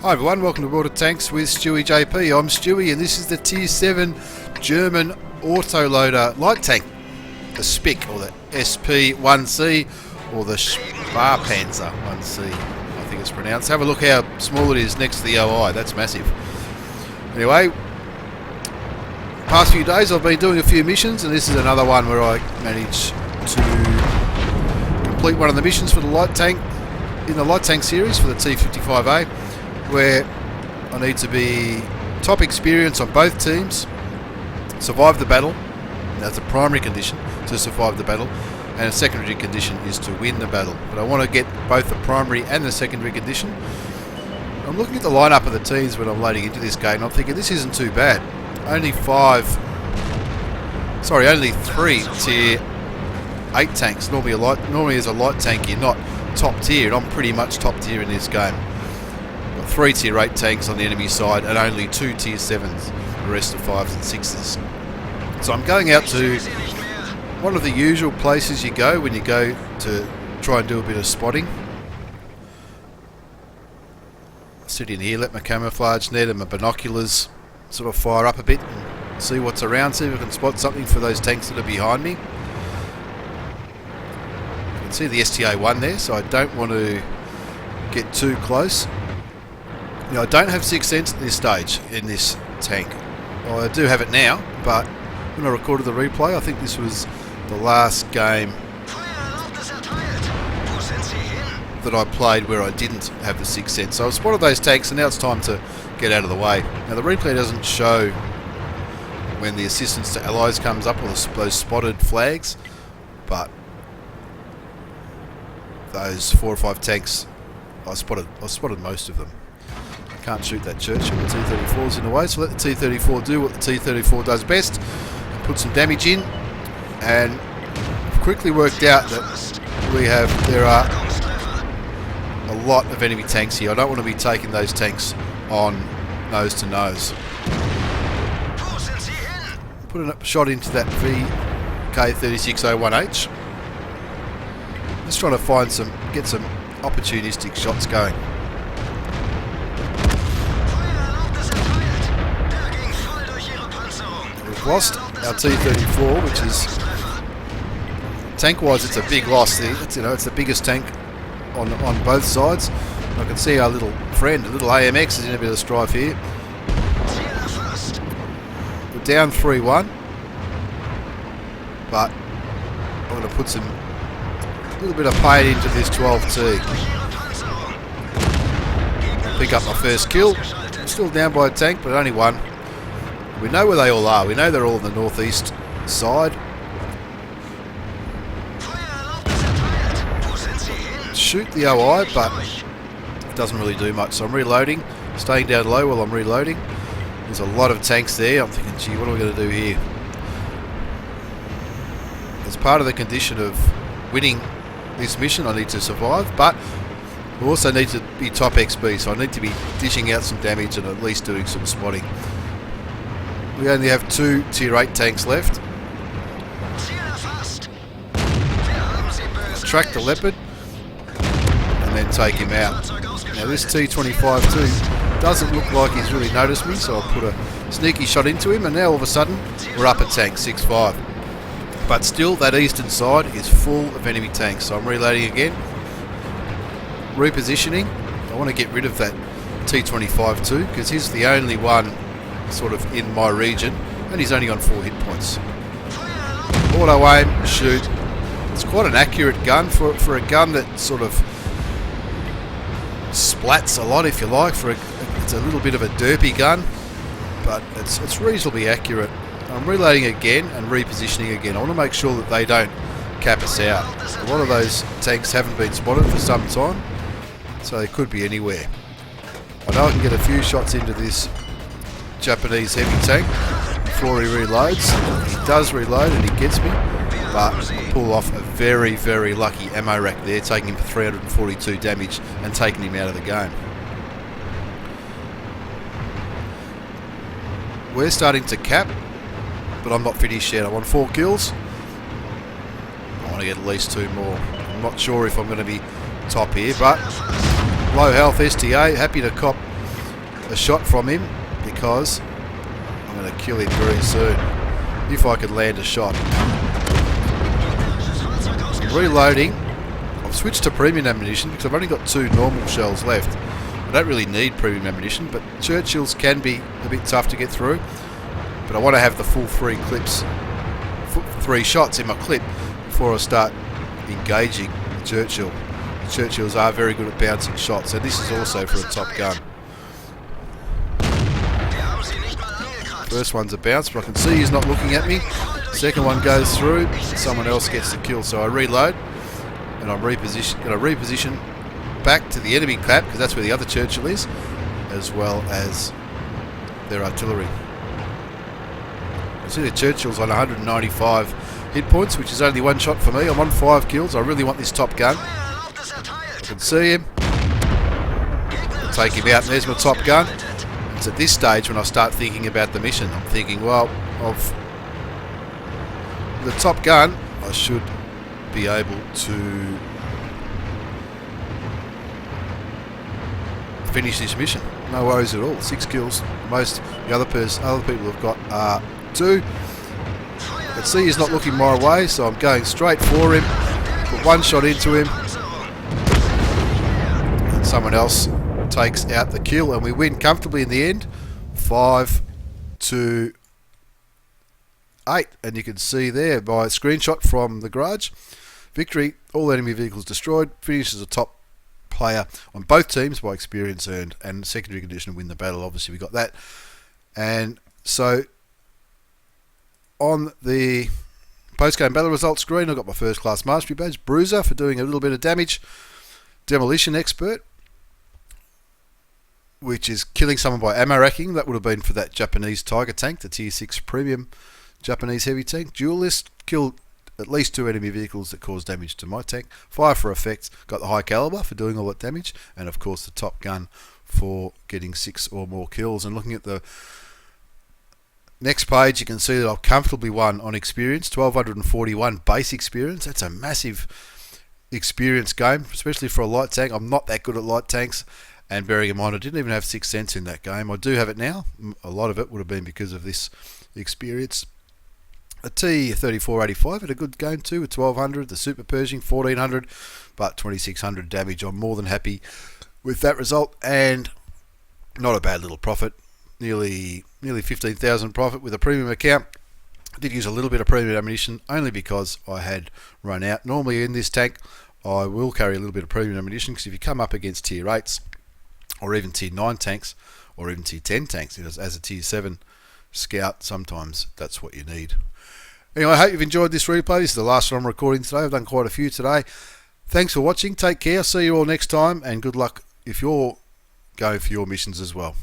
Hi everyone, welcome to World of Tanks with stewiejp. I'm Stewie and this is the Tier 7 German autoloader light tank. The SPIC or the SP1C or the Sparpanzer 1C, I think it's pronounced. Have a look how small it is next to the OI, that's massive. Anyway, past few days I've been doing a few missions and this is another one where I managed to complete one of the missions for the light tank in the light tank series for the T55A, where I need to be top experience on both teams, survive the battle. That's a primary condition, to survive the battle, and a secondary condition is to win the battle. But I want to get both the primary and the secondary condition. I'm looking at the lineup of the teams when I'm loading into this game and I'm thinking this isn't too bad. Only three tier 8 tanks. Normally as a light tank you're not top tier, and I'm pretty much top tier in this game. 3 tier 8 tanks on the enemy side and only 2 tier 7s, the rest are 5s and 6s. So I'm going out to one of the usual places you go when you go to try and do a bit of spotting. Sit in here, let my camouflage net and my binoculars sort of fire up a bit and see what's around, see if I can spot something for those tanks that are behind me. You can see the STA1 there, so I don't want to get too close. You know, I don't have Sixth Sense at this stage in this tank. Well, I do have it now, but when I recorded the replay, I think this was the last game that I played where I didn't have the Sixth Sense. So I've spotted those tanks and now it's time to get out of the way. Now the replay doesn't show when the assistance to allies comes up, or those spotted flags, but those 4 or 5 tanks, I spotted most of them. Can't shoot that Churchill, the T-34's in the way, so let the T-34 do what the T-34 does best, put some damage in, and quickly worked out that there are a lot of enemy tanks here. I don't want to be taking those tanks on nose to nose. Putting a shot into that VK3601H. Just trying to get some opportunistic shots going. We've lost our T-34, which is tank-wise, it's a big loss. It's the biggest tank on both sides. I can see our little friend, the little AMX, is in a bit of strife here. We're down 3-1, but I'm going to put a little bit of pain into this 12T. Pick up my first kill. I'm still down by a tank, but only one. We know where they all are. We know they're all on the northeast side. Shoot the OI, but it doesn't really do much. So I'm reloading, staying down low while I'm reloading. There's a lot of tanks there. I'm thinking, gee, what am I going to do here? As part of the condition of winning this mission, I need to survive, but I also need to be top XP, so I need to be dishing out some damage and at least doing some spotting. We only have 2 tier 8 tanks left. Track the Leopard and then take him out. Now this T25-2 doesn't look like he's really noticed me, so I'll put a sneaky shot into him, and now all of a sudden we're up a tank, 6-5. But still, that eastern side is full of enemy tanks, so I'm reloading again. Repositioning. I want to get rid of that T25-2 because he's the only one sort of in my region, and he's only on 4 hit points. Auto aim, shoot. It's quite an accurate gun for a gun that sort of splats a lot, if you like. It's a little bit of a derpy gun, but it's reasonably accurate. I'm reloading again and repositioning again. I want to make sure that they don't cap us out. A lot of those tanks haven't been spotted for some time, so they could be anywhere. I know I can get a few shots into this Japanese heavy tank before he reloads. He does reload and he gets me, but I pull off a very, very lucky ammo rack there, taking him for 342 damage and taking him out of the game. We're starting to cap, but I'm not finished yet. I'm on 4 kills. I want to get at least 2 more. I'm not sure if I'm going to be top here, but low health STA, happy to cop a shot from him because I'm going to kill him very soon. If I could land a shot. Reloading. I've switched to premium ammunition because I've only got 2 normal shells left. I don't really need premium ammunition, but Churchills can be a bit tough to get through. But I want to have the full 3 clips, 3 shots in my clip before I start engaging the Churchill. The Churchills are very good at bouncing shots, and this is also for a top gun. First one's a bounce, but I can see he's not looking at me. Second one goes through, someone else gets the kill, so I reload and I'm reposition back to the enemy clap because that's where the other Churchill is, as well as their artillery. I see the Churchill's on 195 hit points, which is only 1 shot for me. I'm on 5 kills. I really want this top gun. I can see him. I'll take him out, and there's my top gun. It's at this stage when I start thinking about the mission. I'm thinking, well, of the top gun, I should be able to finish this mission. No worries at all. 6 kills. Most the other people have got 2. But see, he's not looking my way, so I'm going straight for him. Put 1 shot into him, and someone else takes out the kill, and we win comfortably in the end, 5-8. And you can see there by a screenshot from the garage, victory, all enemy vehicles destroyed, finishes a top player on both teams by experience earned, and secondary condition win the battle. Obviously we got that. And so on the post-game battle results screen, I got my first class mastery badge, Bruiser, for doing a little bit of damage, Demolition Expert, which is killing someone by ammo racking. That would have been for that Japanese Tiger tank, the tier 6 premium Japanese heavy tank. Duelist, killed at least 2 enemy vehicles that caused damage to my tank. Fire for effect, got the high caliber for doing all that damage, and of course the top gun for getting 6 or more kills. And looking at the next page, you can see that I've comfortably won on experience, 1241 base experience. That's a massive experience game, especially for a light tank. I'm not that good at light tanks, and bearing in mind I didn't even have 6 cents in that game. I do have it now. A lot of it would have been because of this experience. A T-3485 had a good game too with 1200, the Super Pershing 1400, but 2600 damage. I'm more than happy with that result, and not a bad little profit. Nearly 15,000 profit with a premium account. I did use a little bit of premium ammunition only because I had run out. Normally in this tank I will carry a little bit of premium ammunition, because if you come up against tier 8s or even tier 9 tanks or even tier 10 tanks as a tier 7 scout, sometimes that's what you need. Anyway, I hope you've enjoyed this replay. This is the last one I'm recording today. I've done quite a few today. Thanks for watching. Take care. See you all next time, and good luck if you're going for your missions as well.